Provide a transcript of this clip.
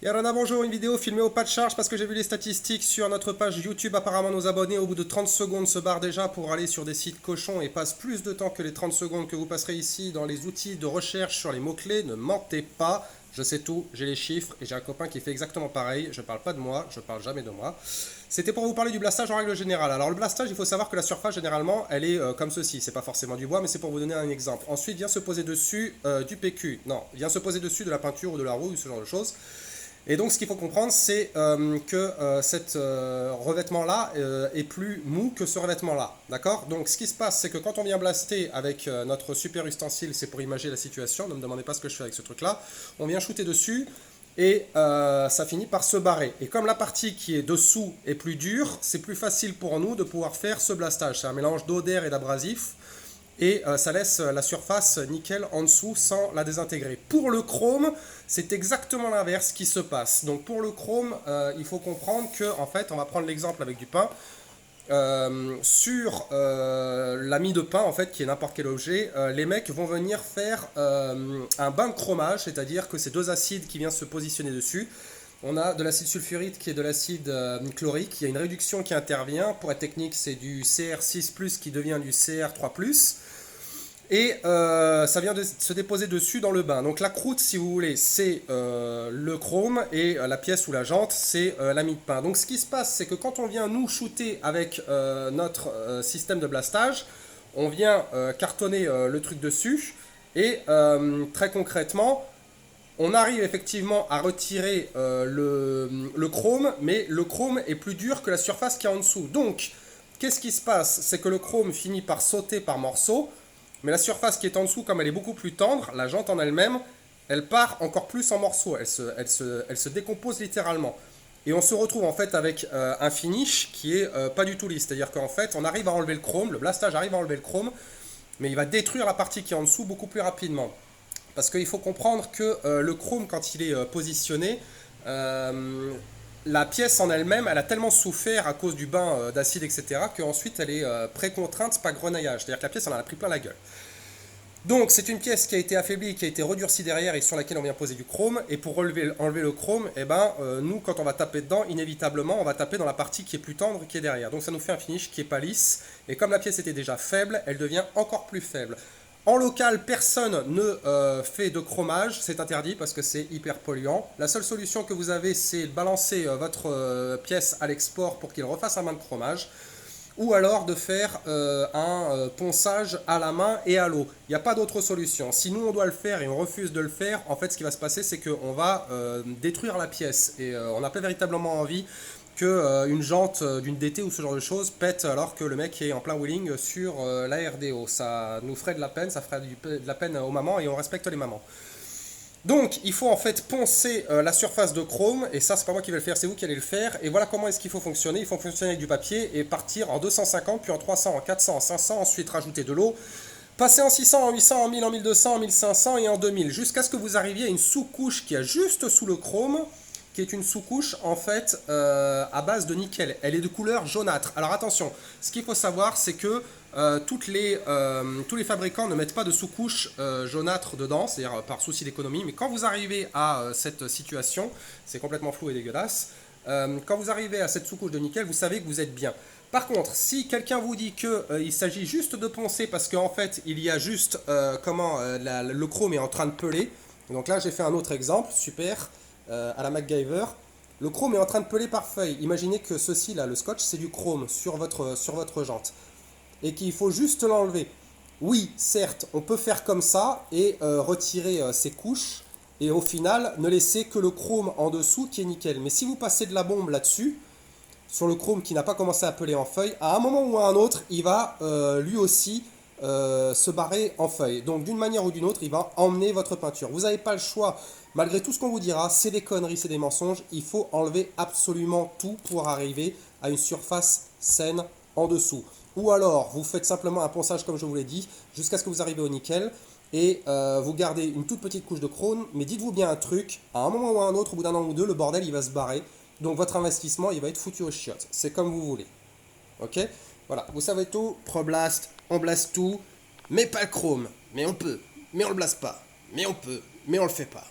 Yarana, bonjour, une vidéo filmée au pas de charge parce que j'ai vu les statistiques sur notre page YouTube. Apparemment, nos abonnés, au bout de 30 secondes, se barrent déjà pour aller sur des sites cochons et passent plus de temps que les 30 secondes que vous passerez ici dans les outils de recherche sur les mots-clés. Ne mentez pas, je sais tout, j'ai les chiffres et j'ai un copain qui fait exactement pareil. Je parle pas de moi, je parle jamais de moi. C'était pour vous parler du blastage en règle générale. Alors, le blastage, il faut savoir que la surface, généralement, elle est comme ceci. C'est pas forcément du bois, mais c'est pour vous donner un exemple. Ensuite, vient se poser dessus du PQ. Non, vient se poser dessus de la peinture ou de la rouille ou ce genre de choses. Et donc, ce qu'il faut comprendre, c'est que cet revêtement-là est plus mou que ce revêtement-là. D'accord? Donc, ce qui se passe, c'est que quand on vient blaster avec notre super ustensile, c'est pour imaginer la situation, ne me demandez pas ce que je fais avec ce truc-là, on vient shooter dessus et ça finit par se barrer. Et comme la partie qui est dessous est plus dure, c'est plus facile pour nous de pouvoir faire ce blastage. C'est un mélange d'eau, d'air et d'abrasif. Et ça laisse la surface nickel en dessous sans la désintégrer. Pour le chrome, c'est exactement l'inverse qui se passe. Donc pour le chrome, il faut comprendre que, en fait, on va prendre l'exemple avec du pain. Sur l'ami de pain, en fait, qui est n'importe quel objet, les mecs vont venir faire un bain de chromage, c'est-à-dire que ces deux acides qui viennent se positionner dessus. On a de l'acide sulfurique qui est de l'acide chlorique. Il y a une réduction qui intervient. Pour être technique, c'est du Cr6+, qui devient du Cr3+. Et ça vient de se déposer dessus dans le bain. Donc la croûte, si vous voulez, c'est le chrome et la pièce ou la jante, c'est la mie de pain. Donc ce qui se passe, c'est que quand on vient nous shooter avec notre système de blastage, on vient cartonner le truc dessus et très concrètement, on arrive effectivement à retirer le chrome, mais le chrome est plus dur que la surface qui est en dessous. Donc, qu'est-ce qui se passe? C'est que le chrome finit par sauter par morceaux, mais la surface qui est en dessous, comme elle est beaucoup plus tendre, la jante en elle-même, elle part encore plus en morceaux, elle se décompose littéralement. Et on se retrouve en fait avec un finish qui est pas du tout lisse. C'est-à-dire qu'en fait, on arrive à enlever le chrome, le blastage arrive à enlever le chrome, mais il va détruire la partie qui est en dessous beaucoup plus rapidement. Parce qu'il faut comprendre que le chrome, quand il est positionné, la pièce en elle-même, elle a tellement souffert à cause du bain d'acide, etc., qu'ensuite elle est pré-contrainte par grenaillage. C'est-à-dire que la pièce en a pris plein la gueule. Donc c'est une pièce qui a été affaiblie, qui a été redurcie derrière et sur laquelle on vient poser du chrome. Et pour enlever le chrome, eh ben, nous, quand on va taper dedans, inévitablement, on va taper dans la partie qui est plus tendre, qui est derrière. Donc ça nous fait un finish qui est pas lisse. Et comme la pièce était déjà faible, elle devient encore plus faible. En local, personne ne fait de chromage, c'est interdit parce que c'est hyper polluant. La seule solution que vous avez, c'est de balancer votre pièce à l'export pour qu'il refasse un bain de chromage, ou alors de faire un ponçage à la main et à l'eau. Il n'y a pas d'autre solution. Si nous on doit le faire et on refuse de le faire, en fait ce qui va se passer, c'est qu'on va détruire la pièce et on n'a pas véritablement envie que une jante d'une DT ou ce genre de choses pète alors que le mec est en plein wheeling sur la RDO. Ça nous ferait de la peine, ça ferait de la peine aux mamans et on respecte les mamans. Donc il faut en fait poncer la surface de chrome, et ça c'est pas moi qui vais le faire, c'est vous qui allez le faire, et voilà comment est-ce qu'il faut fonctionner. Il faut fonctionner avec du papier et partir en 250, puis en 300, en 400, en 500, ensuite rajouter de l'eau, passer en 600, en 800, en 1000, en 1200, en 1500 et en 2000, jusqu'à ce que vous arriviez à une sous-couche qui est juste sous le chrome, qui est une sous-couche en fait à base de nickel. Elle est de couleur jaunâtre. Alors attention, ce qu'il faut savoir, c'est que tous les fabricants ne mettent pas de sous-couche jaunâtre dedans, c'est-à-dire par souci d'économie, mais quand vous arrivez à cette situation, c'est complètement flou et dégueulasse, quand vous arrivez à cette sous-couche de nickel, vous savez que vous êtes bien. Par contre, si quelqu'un vous dit qu'il s'agit juste de poncer parce qu'en fait il y a juste le chrome est en train de peler, donc là j'ai fait un autre exemple, super, à la MacGyver. Le chrome est en train de peler par feuille. Imaginez que ceci là, le scotch, c'est du chrome sur votre jante. Et qu'il faut juste l'enlever. Oui, certes, on peut faire comme ça et retirer ces couches. Et au final, ne laisser que le chrome en dessous qui est nickel. Mais si vous passez de la bombe là-dessus, sur le chrome qui n'a pas commencé à peler en feuille, à un moment ou à un autre, il va lui aussi se barrer en feuille. Donc d'une manière ou d'une autre, il va emmener votre peinture. Vous n'avez pas le choix. Malgré tout ce qu'on vous dira, c'est des conneries, c'est des mensonges. Il faut enlever absolument tout pour arriver à une surface saine en dessous. Ou alors, vous faites simplement un ponçage comme je vous l'ai dit, jusqu'à ce que vous arrivez au nickel. Et vous gardez une toute petite couche de chrome. Mais dites-vous bien un truc, à un moment ou à un autre, au bout d'un an ou deux, le bordel il va se barrer. Donc votre investissement, il va être foutu aux chiottes. C'est comme vous voulez. Ok? Voilà, vous savez tout. ProBlast, on blast tout. Mais pas le chrome. Mais on peut. Mais on le blast pas. Mais on peut. Mais on le fait pas.